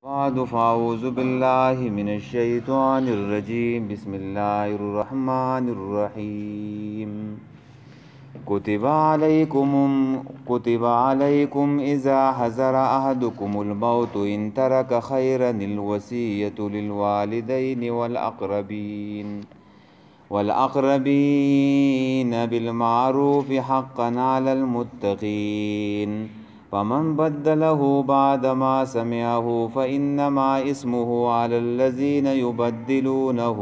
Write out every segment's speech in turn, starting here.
بعد فأعوذ بالله من الشيطان الرجيم بسم الله الرحمن الرحيم كتب عليكم إذا حضر أحدكم الموت إن ترك خيرا الوصية للوالدين والأقربين بالمعروف حقا على المتقين فمن بدله بعدما سمعه فإنما اسمه على الذين يبدلونه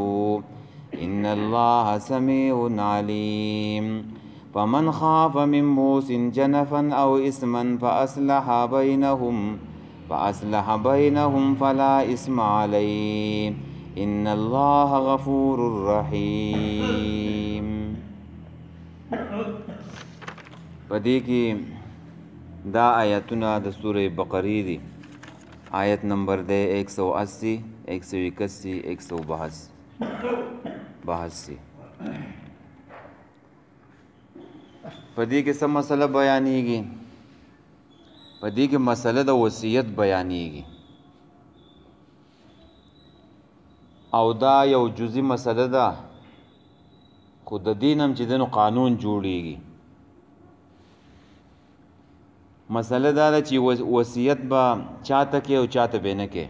إن الله سميع عليم فمن خاف من موص جنفا أو إثما فأصلح بينهم فلا إثم عليه إن الله غفور رحيم. پدې کې دا آیتونه د سورې بقرې دي. آیت نمبر دی 180 181 182. پدې کې څه مسله بیانېږي؟ پدې کې مسله د وصیت بیانېږي او دا یو جزئی مسله ده، خو د دین هم چې دنو قانون جوړیږي. مسله دا ده چې وصیت به چاته کې او چاته به نه کې،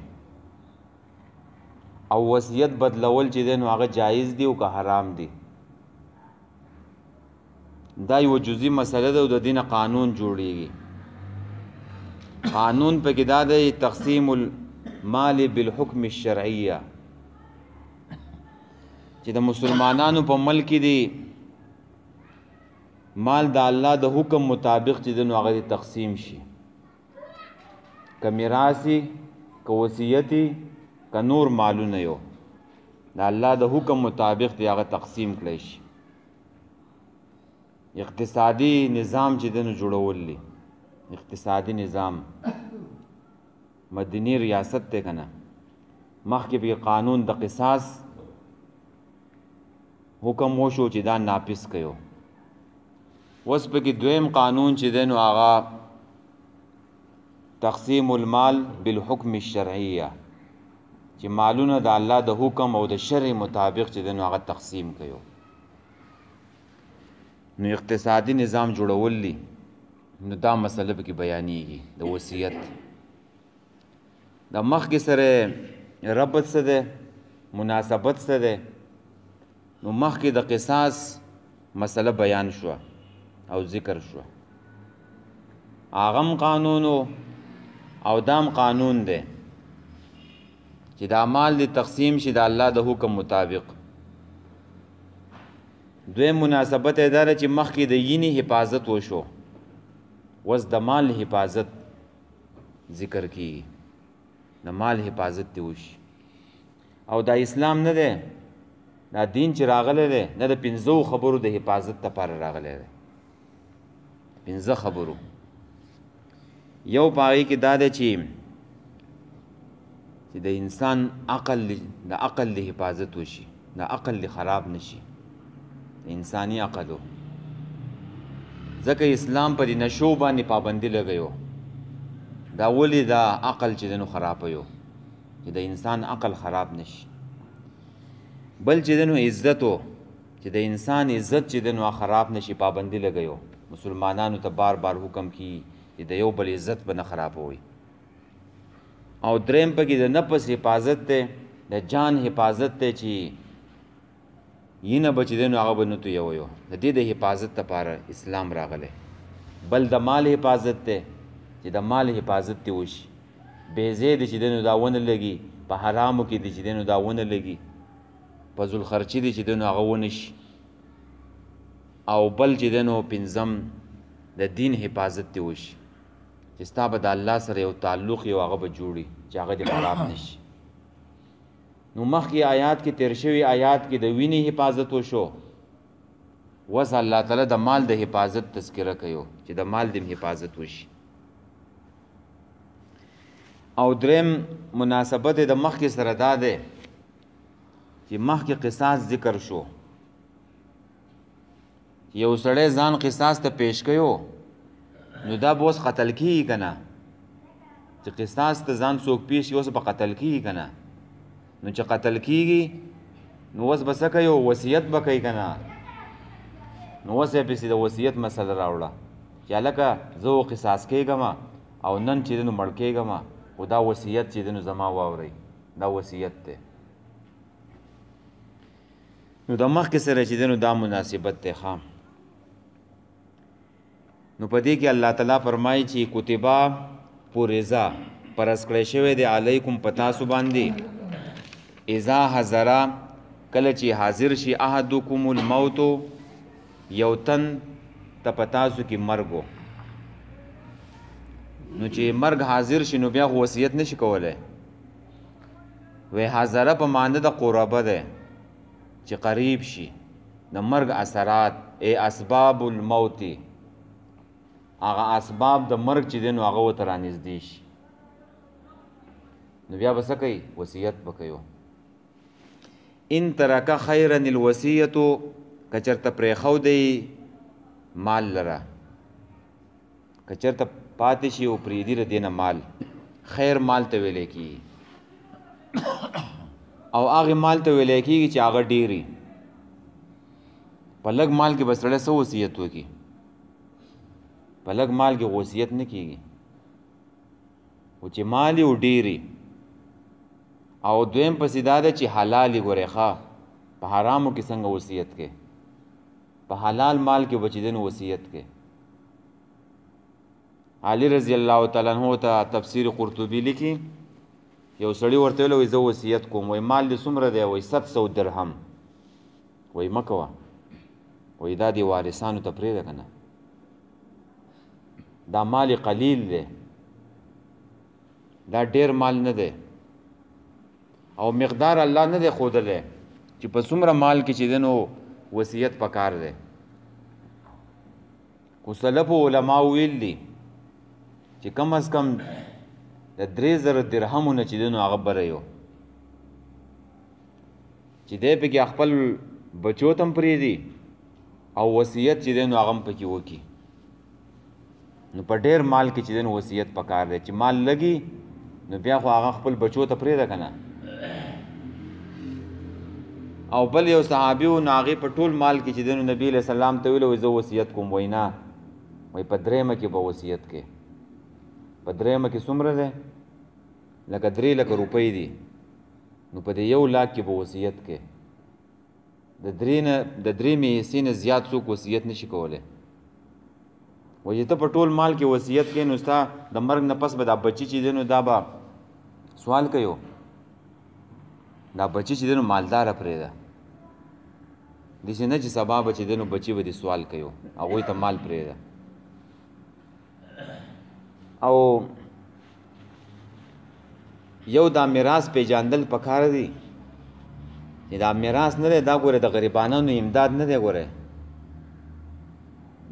او وصیت بدلول چې دنو هغه جایز دی او که حرام دی. دا یو جزئی مسله ده او د دین قانون جوړیږي. قانون په کې دا دی تقسیم المال بالحکم الشرعیه، چې د مسلمانانو په ملک دی مال د الله د حکم مطابق چې دنو هغه تقسیم شي، که میراثي که وصیتي که نور مالونه یو د الله د حکم مطابق دی هغه تقسیم کړی شي. اقتصادي نظام چې دنو جوړول دي، اقتصادي نظام مدني ریاست ته کنه، مخکې به قانون د قصاص حکم وشو چې دا ناپس کيو. اوس په کې دویم قانون چې دنو هغه تقسیم المال بالحکم الشرعیه، چې مالونه د الله د حکم او د شرع مطابق چې دنو هغه تقسیم کيو. نو اقتصادي نظام جوړول دي، نو دا مسله به کې بیانېږي د وصیت. د مخکې سره ربط څه ده، مناسبت څه ده؟ نو مخکې د قصاص مسله بیان شو او ذکر شو، اغم قانونو او دام قانون ده چې دا مال دی تقسیم شي د الله د حکم مطابق. دوی مناسبت اداره چې مخکې د یینی حفاظت وشو، وز د مال حفاظت ذکر کی، د مال حفاظت دی وشي. او دا اسلام نه ده، دا دین چې راغلی دی نه د 15 خبرو د حفاظت لپاره راغلی دی. 15 خبرو یو پاغي کې دا ده چې د انسان عقل د حفاظت وشي، د عقل خراب نشي، انساني عقلو. ځکه اسلام پر نشو باندې پابندي لګیو، دا ولې دا عقل چې دنو خرابوي، چې د انسان عقل خراب نشي. بل چې دنو عزتو، چې د انسان عزت چې دنو خراب نشي، پابندي لګیو. مسلمانانو ته بار بار حکم کی چې د یو بل عزت به نه خرابوي. او دریم پکې د نفس حفاظت ته، د جان حفاظت ته، چې ینه بچ دنو هغه به نه تو یو د دې د حفاظت لپاره اسلام راغلی. بل د مال حفاظت ته، چې د مال حفاظت ته وشي، بې زید چې دنو دا ونه لګي، په حرامو کې دي چې دنو دا ونه لګي، په ذل خرچي دي چې دنو هغه ونه شي. او بل چې دنو پنځم د دین حفاظت ته وشي، چې ستا به د الله سره یو تعلق یو هغه به جوړي چې هغه دې خراب نشي. نو مخکې آیات کې تیر شوي آیات کې د وینې حفاظت وشو، وس الله تعالی د مال د حفاظت تذکره کوي چې د مال د حفاظت وشي. او دریم مناسبت د مخکې سره دا ده چې مخکې قصاص ذکر شو، یو سړی ځان قصاص ته پیش کيو، نو دا بوس قتل کیږي کنه. چې قصاص ته ځان څوک پیش اوس به قتل کیږي که نه نو چې قتل کیږي نو اوس به څه کوي وصیت به کوي که نه نو اوس یې پسې د وصیت مسله راوړه چې هلکه زه قصاص کېږم او نن چې دی نو مړ کېږم خو دا وصیت چې دی نو زما واورئ دا وصیت دی نو د مخکې سره چې دی نو دا مناسبت دی ښه نو په دې کې الله تعالی فرمایي چې کتبه پورېزه فرض کړی شوی دی علیکم په تاسو باندې اذا حضره کله چې حاضر شي احدکم الموت یو تن ته په تاسو کې مرګ نو چې مرګ حاضر شي نو بیا خو وصیت نشي کولی وی حاضره په معنی د قربه ده چې قریب شي د مرګ اثرات ای اسباب الموت هغه اسباب د مرګ چې دی نو هغه ورته رانږدې شي نو بیا به څه کوي وصیت به کوي ان ترک خیرا الوصیت که چېرته پرېښودی مال لره که چېرته پاتې شي او پرېږدي د دې نه مال خیر مال ته ویلی کېږي او هغې مال ته ویلی کېږي چې هغه ډېري په لږ مال کې به سړی څه وصیت وکړي په لږ مال کې وصیت نه کېږي خو چې مال یې ډېري او دویم پسې دا ده چې حلال یې ګورې ښه په حرامو کې څنګه وصیت کې په حلال مال کې به چې دی نو وصیت کې علي رضی الله تعالی عنہ ته تفسیر قرطبي لیکي یو سړي ورته ویل وایي زه وصیت کوم وایي مال دې څومره دی وایي 700 درهم وایي مه کوه وایي دا دې وارثانو ته پرېږده که نه دا مال قلیل دی دا ډیر مال نه دی او مقدار الله نه دی ښودلی چې په څومره مال کې چې دی نو وصیت پکار دی خو سلفو علماو ویل دي چې کم از کم د 3000 درهمونه چې دی نو هغه بره یو چې دی پکې خپل بچو ته هم پرېږدي او وصیت چې دی نو هغه هم پکې وکړي نو په ډېر مال کې چې دی نو وصیت پکار دی چې مال لګي نو بیا خو هغه خپل بچو ته پرېږده که نه او بل یو صحابي و نو هغې په ټول مال کې چې دی نو نبي علیه السلام ته ویل وایي زه وصیت کوم وایي نه وایي په درېیمه کې به وصیت کې په درېیمه کې څومره دی لکه 3 لکه روپۍ دي نو په دې 1 لاک کې به وصیت کې د 3 حصې نه زیات څوک وصیت نشي کولی وایي ته په ټول مال کې وصیت کې نو ستا د مرګ نه پس به دا بچي چې دی نو دا به سوال کوي دا بچي چې دی نو مالداره پرېږده داسې نه چې سبا به چې دی نو بچي به دې سوال کوي هغوی ته مال پرېږده او یو دا میراث پیژاندل پکار دی چې دا میراث نه دی دا ګوره د غریبانانو امداد نه دی ګوره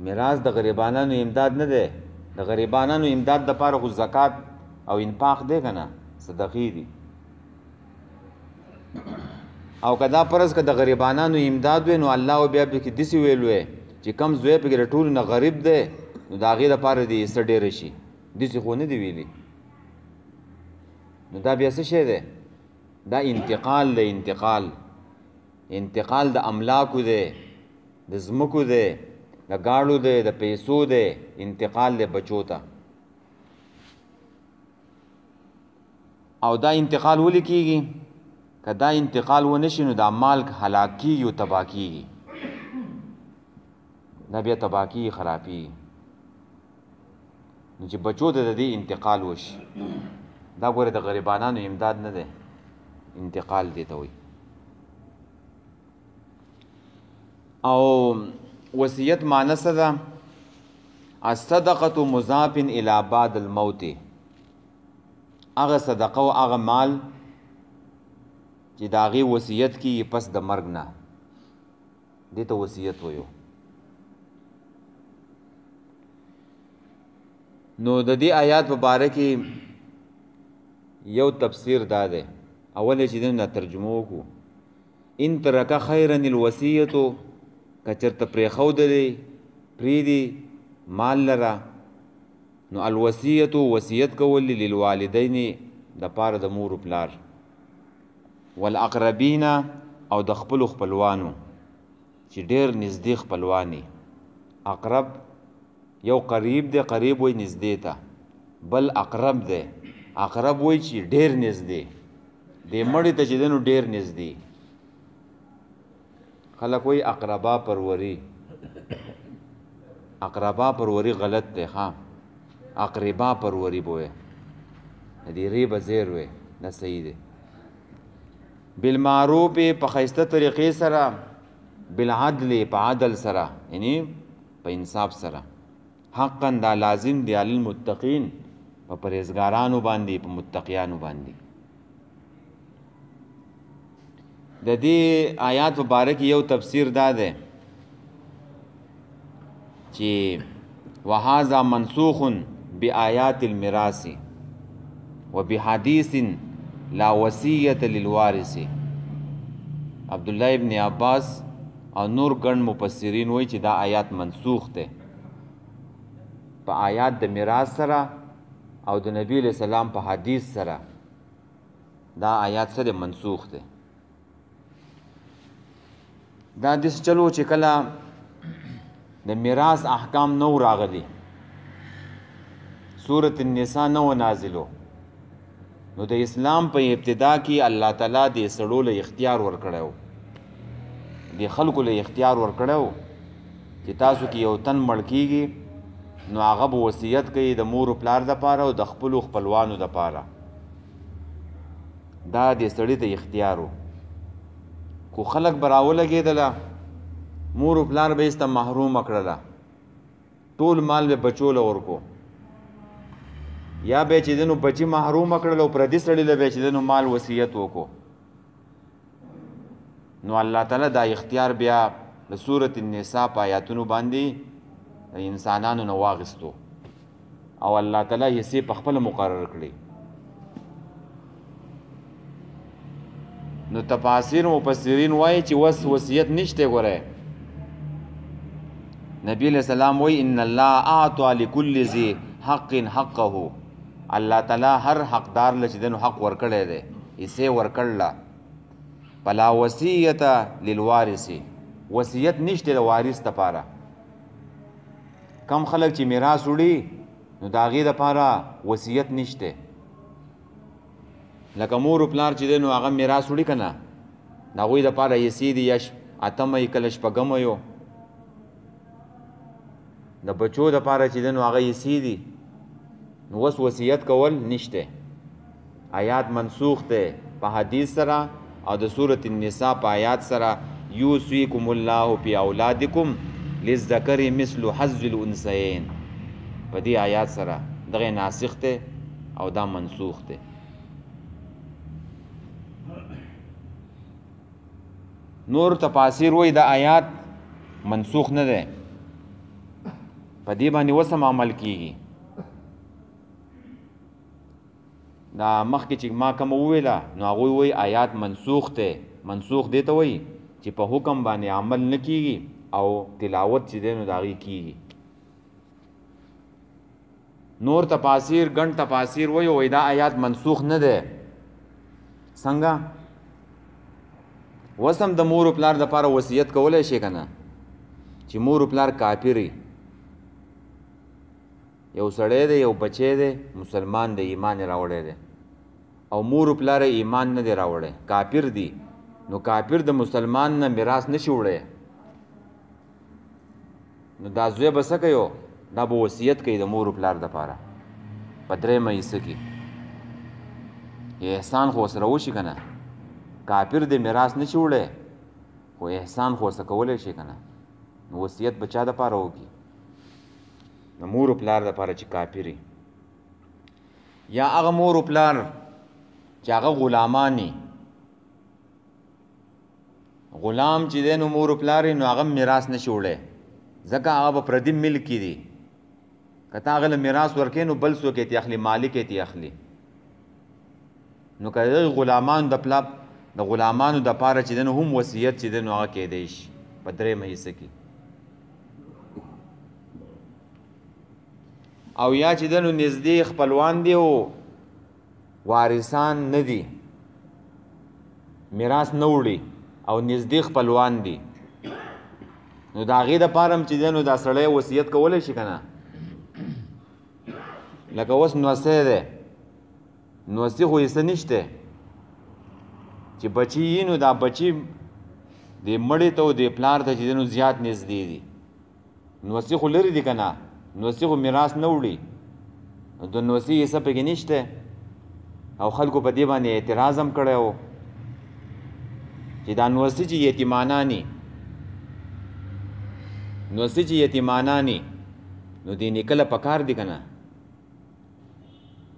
میراث د غریبانانو امداد نه دی د غریبانانو امداد دپاره خو زکات او انفاق دی که نه صدقې دي او که دا فرض که د غریبانانو امداد وی نو الله بیا پکې داسې ویل وی چې کم زوی پکې د ټولو نه غریب دی نو د هغې دپاره دې څه ډېره شي داسې خو نه دی ویلي نو دا بیا څه شی دی دا انتقال دی انتقال د املاکو دی د ځمکو دی د گاړو دی د پیسو دی انتقال دی بچو ته او دا انتقال ولې کېږي که دا انتقال ونه شي نو دا مال هلاک کېږي او تباه کېږي دا بیا تباه کېږي خرابېږي نو چې بچو ته د دې انتقال وشي دا ګوره د غریبانانو امداد نه دی انتقال دی ته وایي او وصیت معنی څه ده الصدقه مضاف الی بعد الموت هغه صدقه او هغه مال چې د هغې وصیت کېږي پس د مرګ نه دې ته وصیت ویو نو د دې آیات په باره کې یو تفسیر دا دی اول چې دې نه ترجمه وکړو ان ترک خیرا الوصیت که چېرته پرېښودلی پرېږدي مال لره نو الوصیت وصیت کول للوالدین د پاره د مور او پلار والاقربین او د خپل خپلوانو چې ډیر نږدې خپلوانی اقرب یو قریب دی قریب وای نږدې ته بل اقرب دی اقرب وای چې ډیر نږدې دی مړی ته چې دنو ډیر نږدې خلک وای اقربا پروری اقربا پروری غلط دی ها اقربا پروری بوه دې ری بزیر وې نه صحیح دی بالمعروف په خیسته طریقې سره بالعدل په عدل سره یعنی په انصاف سره حقا دا لازم دی علی المتقین په پرهیزګارانو باندې په متقیانو باندې د دې آیات مبارک یو تفسیر دا ده چې وهذا منسوخ بآیات الميراث وبحديث لا وصیت للوارث عبد الله ابن عباس او نور ګڼ مفسرین وایي چې دا آیات منسوخ ده په آیات د میراث سره او د نبی علیہ السلام په حدیث سره دا آیات سره منسوخ ده دا دس چلو چې کله د میراث احکام نو راغلي سورۃ النساء نو نازلو نو د اسلام په ابتدا کې الله تعالی د سړو له اختیار ورکړو د خلکو له اختیار ورکړو چې تاسو کې یو تن مړ کیږي نو هغه به وصیت کوي د مور او پلار د پاره او د خپل خپلوانو د پاره دا د سړی ته اختیارو کو خلک براو لګېدله مور او پلار به ایسته محروم کړله ټول مال به بچو له ورکو یا به چې دنو بچی محروم کړل او پردي سړی له به چې دنو مال وصیت وکړو نو الله تعالی دا اختیار بیا د سورۃ النساء په آیاتونو باندې انسانانو نو واغستو او الله تعالی یې سي په خپل مقرر کړی نو تفاسیر مفسرین وایي چې وصیت نشته ګوره نبی علیہ السلام وایي ان الله اعطى لكل ذي حق حقه الله تعالی هر حقدار لچ دنو حق ورکړی دی یې ورکړله فلا وصیت للوارث وصیت نشته د وارث لپاره کم خلک چې میراث وړي نو د هغې دپاره وصیت نشته لکه مور و پلار چې دی نو هغه میراث وړي که نه د هغوی دپاره یسي دي یا اتمه یې کله شپږمه یو د بچو دپاره چې دی نو هغه یسي دي نو اوس وصیت کول نشته آیات منسوخ دی په حدیث سره او د سورۃ النساء په آیات سره یوصیکم الله فی اولادکم للذکر مثل حظ الانثیین په دې آیات سره دغه ناسخ دی او دا منسوخ دی نور تفاسیر وایي دا آیات منسوخ نه دی په دې باندې اوس هم عمل کیږي دا مخکې چې ما کوم وویله نو هغوی وایي آیات منسوخ دی منسوخ دی ته وایي چې په حکم باندې عمل نه کیږي او تلاوت چې دی نو د هغې کیږي نور تفاسیر ګڼ تفاسیر وایي دا آیات منسوخ نه دی څنګه اوس هم د مور و پلار دپاره وصیت کولی شي که نه چې مور و پلار کافر یو سړی دی یو بچی دی مسلمان دی ایمان یې راوړی دی او مور و پلار ایمان نه دی راوړی کافر دی نو کافر د مسلمان نه میراث نشي وړی نو دا زوی به څه کوي دا به وصیت کوي د مور و پلار دپاره په درېیمه حصه کې احسان خو ورسره وشي که نه کافر د میراث نشي وړی خو احسان خو ورسره کولی شي که نه نو وصیت به چا دپاره وکړي د مور و پلار دپاره چې کافر یا هغه مور و پلار چې هغه غلامانی غلام چې دی نو مور و پلار نو هغه میراث نشي وړی ځکه هغه به پردي ملکي دي که ته هغه له میراث ورکې نو بل څوک یې اخلي مالک یې اخلي نو که د غلامانو د غلامانو دپاره چې دی نو هم وصیت چې دی نو هغه کیدی شي په درېیمه حصه کې او یا چې دنو نږدې خپلوان دي او وارثان نه دي، میراث نه وړي او نږدې خپلوان دي، نو د هغې دپاره هم چې دنو دا سړی وصیت کولی شي که نه. لکه اوس نوسی دی، نوسی خو یې څه نشته چې بچي یي، نو دا بچي د مړې ته او د پلار ته چې دنو زیات نږدې دي. نوسی خو لرې دي که نه، نوسی خو میراث نه وړي، نو د نوسی حصه پکې نشته. او خلکو په دې باندې اعتراض هم کړی و چې دا نوسی چې یتیمانانی، نوسی چې یتیمانانی، نو دې نیکه له پکار دي که نه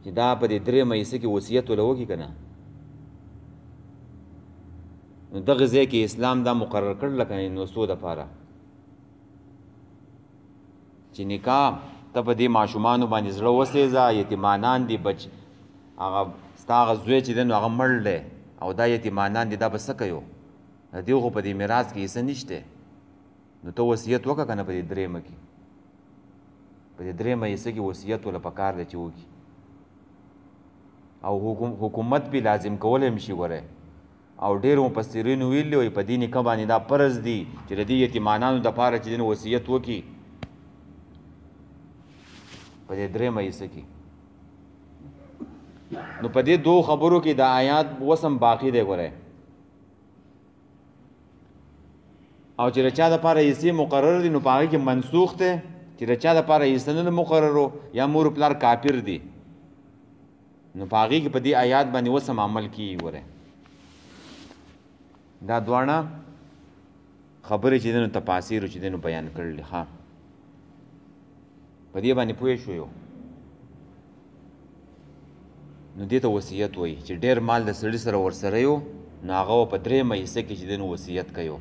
چې دا په دې درېیمه حصه کې وصیت ورله وکړي که نه. نو دغه ځای کې اسلام دا مقرر کړل لکه نوسو دپاره چې نکاح ته په دې ماشومانو باندې زړه وسېځه، یتیمانان دي، هغه ستا هغه زوی چې دی نو هغه مړ دی او دا یتیمانان دي، دا به څه کوي؟ د دې خو په دې میراث کې حصه نشته، نو ته وصیت وکړه که نه په دې درېیمه کې، په دې درېیمه حصه کې وصیت ورله پکار دی چې وکړي. او حکومت به لازم کولی هم شي ګوره. او ډېرو مفسرینو ویلي وایي په دې نکاح باندې دا فرض دي چې د دې یتیمانانو دپاره چې دی نو وصیت وکړي په دې درېیمه حصه کې. نو په دې دو خبرو کې د آیات وسم باقی دی ګوره. او چې د چا دپاره حصې مقرر دي نو په هغې کې منسوخ دی، چې د چا دپاره حصه نه مقررو یا مور پلار کافر دي نو په هغې کې په دې آیات باندې وسم عمل کیږي ګوره. دا دواړه خبرې چې دی نو تفاسیرو چې دی نو بیان کړلې. ښه په دې باندې پوه شویو. نو دې ته وصیت وایي چې ډېر مال د سړي سره ورسره یو نو هغه په درېیمه حصه کې چې دی نو وصیت کوي.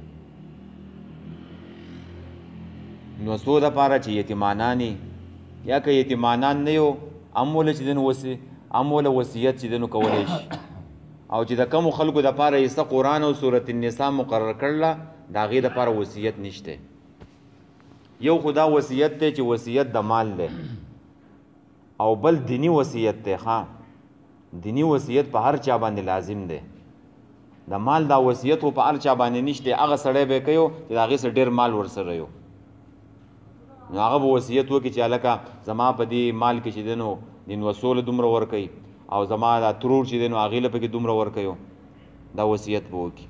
نو څو دپاره چې یتیمانانی یا که یتیمانان نه یو هم وله چې دی نو هم وله وصیت چې دی نو کولی شي. او چې د کمو خلکو دپاره حصه قرآن او صورت النساء مقرر کړله د هغې دپاره وصیت نشته. یو خو دا وصیت دی چې وصیت د مال دی، او بل دینی وصیت دی. ښه دینی وصیت په هر چا باندې لازم دی. د مال دا وصیت خو په هر چا باندې نشته، هغه سړی به کوي چې د هغې سره ډېر مال ورسره یو نو هغه به وصیت وکړي چې هلکه زما په دې مال کې چې دی نو د نوسو له دومره ورکوي او زما دا ترور چې دی نو هغې له پکې دومره ورکوي، دا وصیت به وکړي.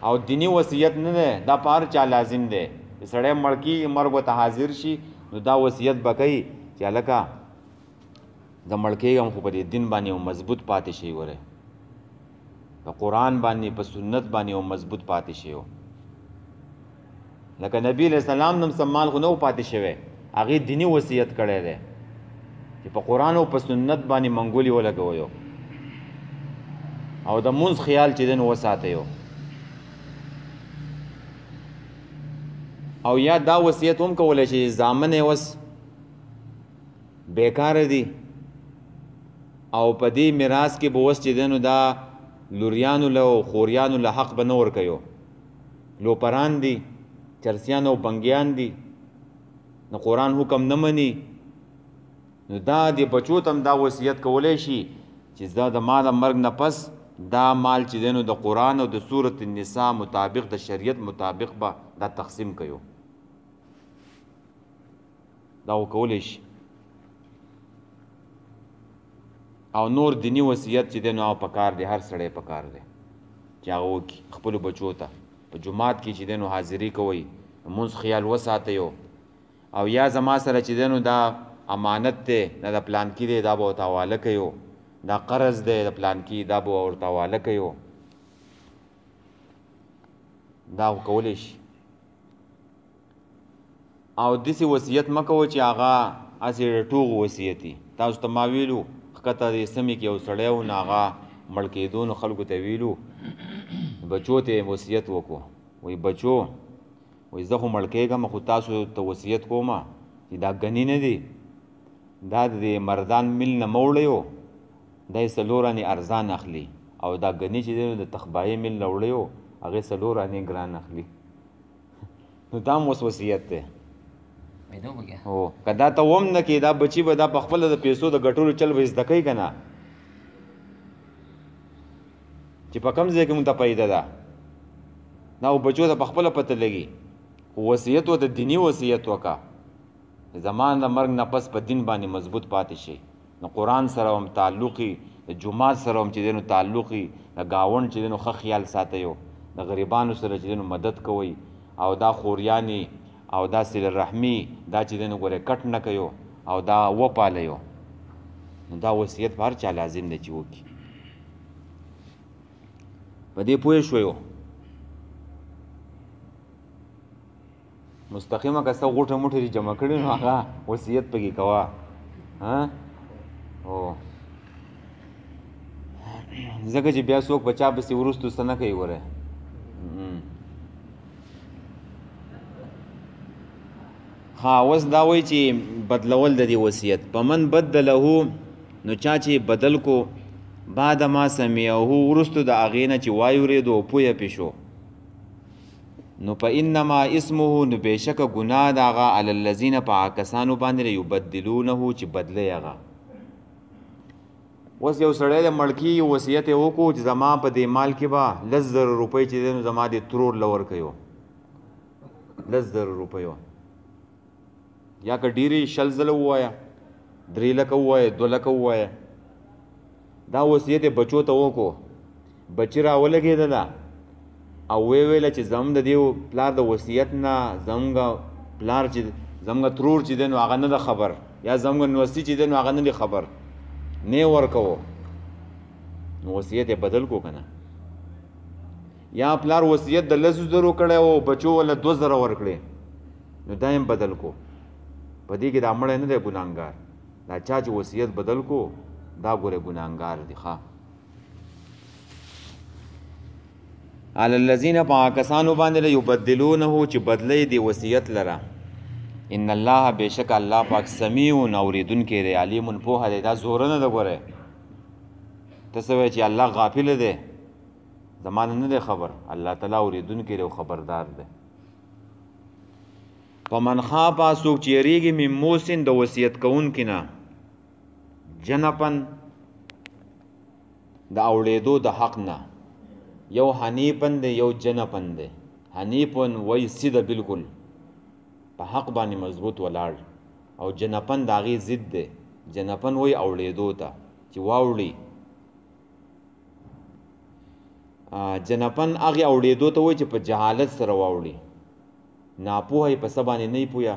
او دینی وصیت نه دی، دا په هر چا لازم دی. سړی مړ کېږي، مرګ ورته حاضر شي نو دا وصیت به کوي چې هلکه زه مړ کېږم خو په دې دین باندې یو مضبوط پاتې شي، ګورې په قرآن باندې په سنت باندې یو مضبوط پاتې شي. لکه نبی علیہ السلام نم سمال خو نه و پاتې شوی، هغې دینی وصیت کړی دی چې په قرآن او په سنت باندې منګولې ولګویو او د مونځ خیال چې دی نو وساتیو. او یا دا وصیت هم کولی چې زامن یې اوس بیکاره دي او په دې میراث کې به اوس چې دی نو دا لوریانو له او خوریانو له حق به نه ورکوي، لوپران دي، چرسیان او بنګیان دي، نو قرآن حکم نه مني. نو دا د بچو ته هم دا وصیت کولی شي چې دا د ما د مرګ نه پس دا مال چې دی نو د قرآن او د صورت النساء مطابق د شریعت مطابق به دا تقسیم کوي، دا وکولی شي. او نور دینی وصیت چې دی نو هغه پکار دی، هر سړی پکار دی چې هغه وکړي خپلو بچو ته. په جومات کې چې دی نو حاضري کوئ، مونځ خیال وساتئ. او یا زما سره چې دی نو دا امانت دی، دا د پلانکي دی، دا به ورته حواله کوي، دا قرض دی د پلانکي، دا به ورته حواله کوي، دا کولی شي. او داسې وصیت مه کوئ چې هغه هسې ټوغ وصیت وي. تاسو ته ما ویلو ښکته د سمې کې یو سړی و نو هغه مړ کېدو نو خلکو ته ویلو بچو ته وصیت وکړو، وایي بچو وایي زه خو مړ کېږم خو تاسو ته وصیت کوم چې دا ګني نه دي، دا د مردان مل نه مه وړئ، دا یې 4 انې ارزان اخلي، او دا ګني چې دی د تخبایي مل نه وړئ هغې 4 انې ګران اخلي. نو دا هم اوس وصیت دی. هو کدا ته وم نه کې دا بچي به دا په خپل د پیسو د ګټلو چل وې زده کوي کنه چې په کم ځای کې مونږ ته پیدا ده دا بچو ته په خپل پته لګي وصیت و د دینی وصیت وکا زمان د مرګ نه پس په دین باندې مضبوط پاتې شي نو قرآن سره هم تعلقي د جمعات سره هم چې دینو تعلقي د گاوند چې دینو ښه خیال ساتیو د غریبانو سره چې دینو مدد کوي او دا خوریانی او دا صله رحمی دا چې دینو ګوره کټ نه کوي او دا وپالیو نو دا وصیت په هر چا لازم دی چې وکړي په دې پوه شویو مستقیمه که څه غوټه موټه جمع کړي نو هغه وصیت پکې کوه ها او ځکه چې بیا څوک بچا پسې وروستو څه نه کوي ګوره ها اوس دا وایي چې بدلول د دې وصیت په من بدله نو چا چې بدل کو بعد ما سمعه وروستو د هغې نه چې واورېدو او پویه پې شو نو په انما اسمه نو بېشکه ګناه د هغه علی الذین په هغه کسانو باندې یبدلونه چې بدلی هغه اوس یو سړی د مړکي وصیت یې وکړو چې زما په دې مال کې به 10,000 روپۍ چې دی نو زما دې ترور له ورکوي 10,000 روپیو یا که ډېرې 100 ځله ووایه 3 لکه ووایه 2 لکه ووایه دا وصیت یې بچو ته وکړو بچي راولګېدله او ویله چې زموږ د دې پلار د وصیت نه زموږ پلار چې زموږ ترور چې دی نو هغه نه ده خبر یا زموږ نوستي چې دی نو هغه نه دی خبر نه ورکوو نو وصیت یې بدل کو که نه یا پلار وصیت د 10,000 کړی او بچو وله 2,000 ورکړې نو دا یې بدل کو په دې کې دا مړی نه دی ګناهګار دا چا چې وصیت بدل کو دا ګوره ګناهګار دی ښه علی الذین په کسانو باندې یبدلونه چې بدلی دی وصیت لره ان الله بېشک الله پاک سمیع اوریدونکی دی علیم پوهه دی دا زوره نه ده ګوره ته څه وایې چې الله غافل دی زمانه نه دی خبر الله تعالی اوریدونکی دی او خبردار دی په من خافه څوک چې یریږي من موسن د وصیت کوونکي نه جنپن د اوړېدو د حق نه یو حنیفن دی یو جنپن دی حنیفن وای سیده بالکل په حق باندې مضبوط ولاړ او جنپن د هغې ضد دی جنپن وای اوړېدو ته چې واوړي جنپن هغې اوړېدو ته وای چې په جهالت سره واوړي ناپوهه یې په څه باندې نه پوهه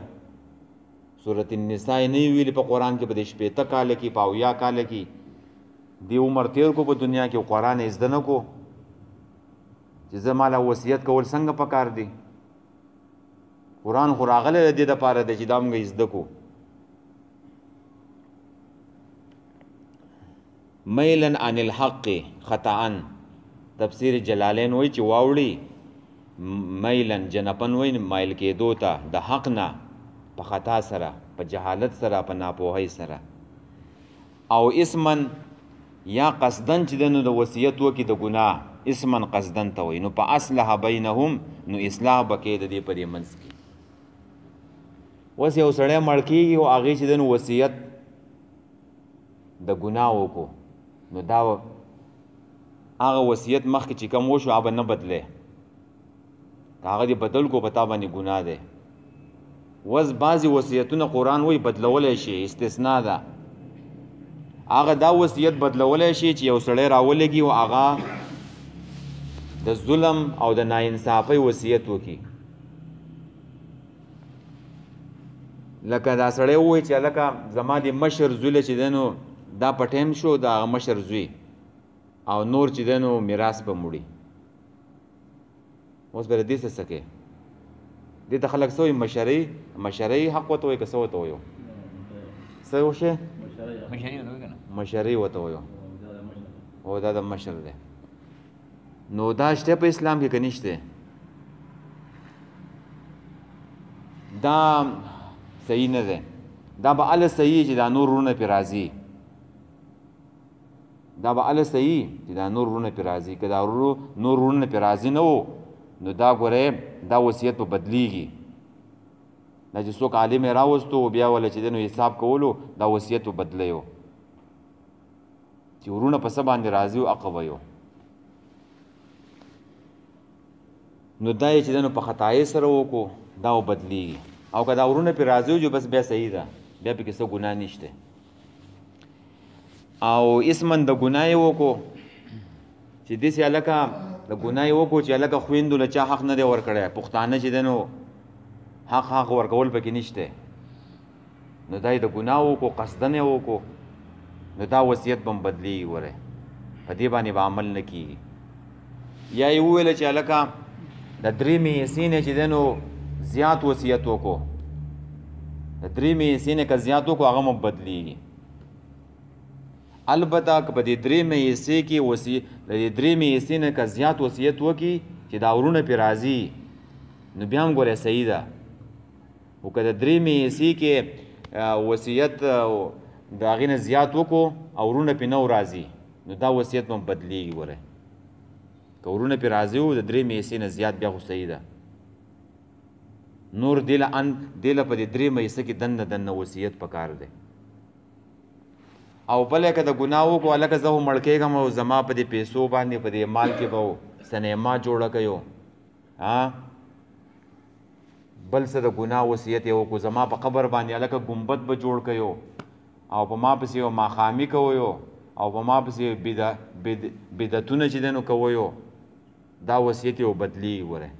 صورت النساء نه ویلي په قرآن کې په دې 80 کاله کې په 80 کاله کې دې عمر تیر کو په دنیا کې قرآن یې زده نه کو چې زه ماله وصیت کول څنګه پکار دی قرآن خو راغلی د دې دپاره دی چې دا موږ یې زده کو میلا عن الحق خطأ تفسیر جلالین وایي چې واوړي میلن جنپن وایي مایل کېدو ته د حق نه په خطا سره په جهالت سره په ناپوهۍ سره او اسمن یا قصدن چې دی نو د وصیت وکړي د ګناه اسمن قصدن ته وایي نو په اصلح بینهم نو اصلاح به کوي د دې په دې منځ کې اوس یو سړی مړ کېږي او هغې چې دی نو وصیت د ګناه وکړو نو دا هغه وصیت مخکې چې کوم وشو هغه نه بدلی که هغه دې بدل کو په تا باندې ګناه دی وز بعضې وصیتونه قرآن وایي بدلولی شي استثنا ده هغه دا وصیت بدلولی شي چې یو سړی راولګي او هغه د ظلم او د ناانصافۍ وصیت وکړي لکه دا سړی ووایي چې هلکه زما د مشر زوی چې دی نو دا په ټایم شو د هغه مشر زوی او نور چې دی نو میراث به مړي اوس به د دې څه کوې دې ته خلک څه وایي مشرۍ حق ورته وایي که څه ورته وایو څه وشی مشرۍ ورته وایو او دا د مشر دی نو دا شته په اسلام کې که نشته دا صحیح نه دی دا به هله صحیح چې دا نور ورونه پرې راځي دا به هله صحیح چې دا نور ورونه پرې راځي که دا نور ورونه پرې راځي نه و نو دا ګوره دا وصیت به بدلیږي دا چې څوک عالم یې راوستو بیا وله چې دی نو حساب کولو دا وصیت بدلیو چې ورونه په څه باندې راضي او عقب ویو نو دا یې چې دی نو په خطایې سره وکړو دا بدلیږي او که دا ورونه پرې راضي وجو بس بیا صحیح ده بیا پکې څه ګناه نشته او اسمن د ګناه یې وکړو چې داسې هلکه د ګناه یې وکړو چې هلکه خویندو له چا حق نه دی ورکړی پښتانه چې دی نو حق ورکول پکې نشته نو دا یې د ګناه وکړو قصدن یې وکړو نو دا وصیت به هم بدلیږي ګورئ په دې باندې به عمل نه کیږي یا یې وویله چې هلکه د درېمې حصې نه چې دی نو زیات وصیت وکړو د درېمې حصې نه که زیات وکړو هغه هم بدلیږي البته که په دې درېمې حصې کې د دې درېمې حصې نه که زیات وصیت وکړي چې دا ورونه پرې راځي نو بیا هم ګورئ صحیح ده خو که د درېمې حصې کې وصیت د هغې نه زیات وکړو او ورونه پرې نه راځي نو دا وصیت به هم بدلیږي ګورئ که ورونه پرې راځي و د درېمې حصې نه زیات بیا خو صحیح ده نور دې له په دې درېمه حصه کې دننه وصیت پکار دی او بله که د ګناه وکړو هلکه زه خو مړ کېږم او زما په دې پیسو باندې په دې مال کې به سنیما جوړه کړو بل څه د ګناه وصیت یې وکړو زما په قبر باندې هلکه ګمبد به جوړ کړو او په ما پسې یو ماښامي کویو او په ما پسې بدعتونه چې دی نو کویو دا وصیت یې بدلیږي ګورئ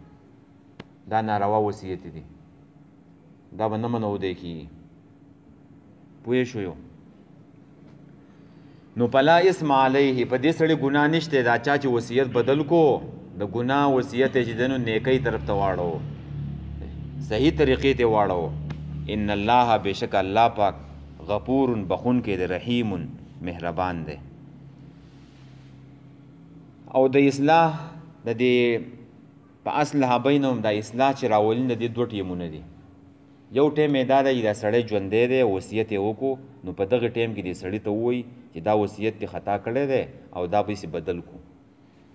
دا ناروا وصیت دی دا به نه منعودی کېږي پوه شویو نو پلا اسم علیه په دې سړي ګناه نشته دا چا چې وصیت بدل کو د ګناه وصیت یې چې دی نو نیکۍ طرف ته واړو صحیح طریقې ته واړو ان الله بېشک الله پاک غفور بخونکی دی رحیم مهربان دی او د اصلاح د دې په اصلح بینهم دا اصلاح چې راولي د دې دوه ټیمونه دي یو ټیم یې دا دی دا سړی ژوندی دی وصیت یې وکړو نو په دغه ټیم کې دې سړي ته ووایي چې دا وصیت دې خطا کړی دی او دا به یې بدل کړو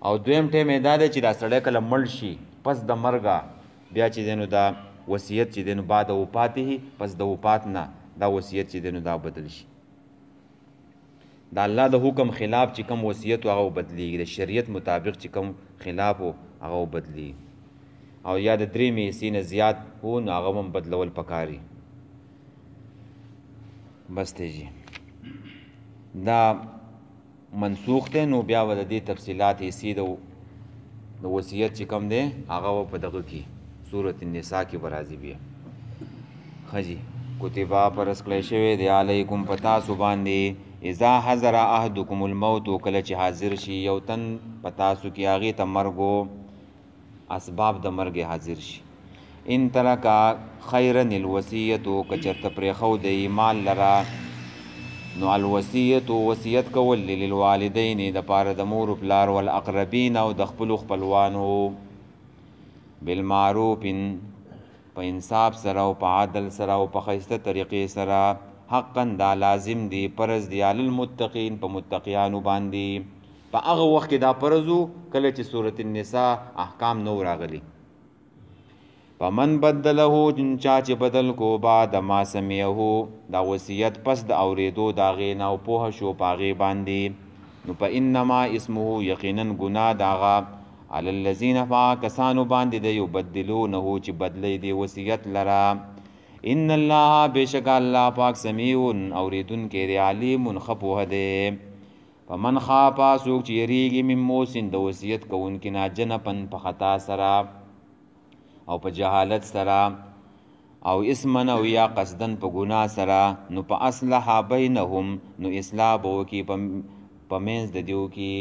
او دویم ټیم یې دا دی چې دا سړی کله مړ شي پس د مرګه بیا چې دی نو دا وصیت چې دی نو بعد وفاته پس د وفات نه دا وصیت چې دی نو دا بدل شي د الله د حکم خلاف چې کوم وصیت و هغه بدلیږي د شریعت مطابق چې کوم خلاف و هغه بدلیږي او یا د درېمې حصې نه زیات و نو هغه هم بدلول پکاري بس دی جی دا منسوخ دی نو بیا به د دې تفصیلات حصې د وصیت چې کوم دی هغه به په دغه کې صورت النساء کې به راځي بیا ښه جي کتبه فرض کړی شوی دی علیکم په تاسو باندې اذا حضر احدکم الموت کله چې حاضر شي یو تن په تاسو کې هغې ته مرګ اسباب د مرګ حاضر شي ان ترکا خیرا الوصیتو که چېرته پرېښودی مال لره نو الوصیت وصیت کول للوالدین دپاره د مور پلار والاقربین او د خپلو خپلوانو بالمعروف په انصاف سره او په عدل سره او په ښایسته طریقې سره حقا دا لازم دی فرض دی علی المتقین په متقیانو باندې په هغه وخت کې دا فرض و کله چې صورت النساء احکام نو راغلي فمن بدله چا چې بدل کو بعد ما سمعه دا وصیت پس د اورېدو د هغې نه او پوهه شو په هغې باندې نو په انما اسمه یقینا ګناه د هغه علی الذین کسانو باندې دی یبدلونه چې بدلی دی وصیت لره ان الله بېشک الله پاک سمیع اورېدونکی دی علیم ښه پوهه دی فمن خافا څوک چې یریږي من موسن د وصیت کوونکي نه جنفن په خطا سره او په جهالت سره او اسمن او یا قصدن په ګناه سره نو په اصلح بینهم نو اصلاح به وکړي په منځ د دیو کې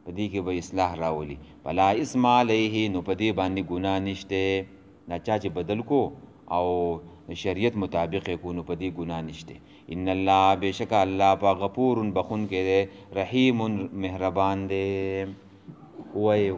په دې کې به اصلاح راولي فلا اسم علیه نو په دې باندې ګناه نشته دا چا چې بدل کو او شریعت مطابق یې کو نو په دې ګناه نشته ان الله بېشکه الله پاک غفور بخونکی دی رحیم مهربان دی وایي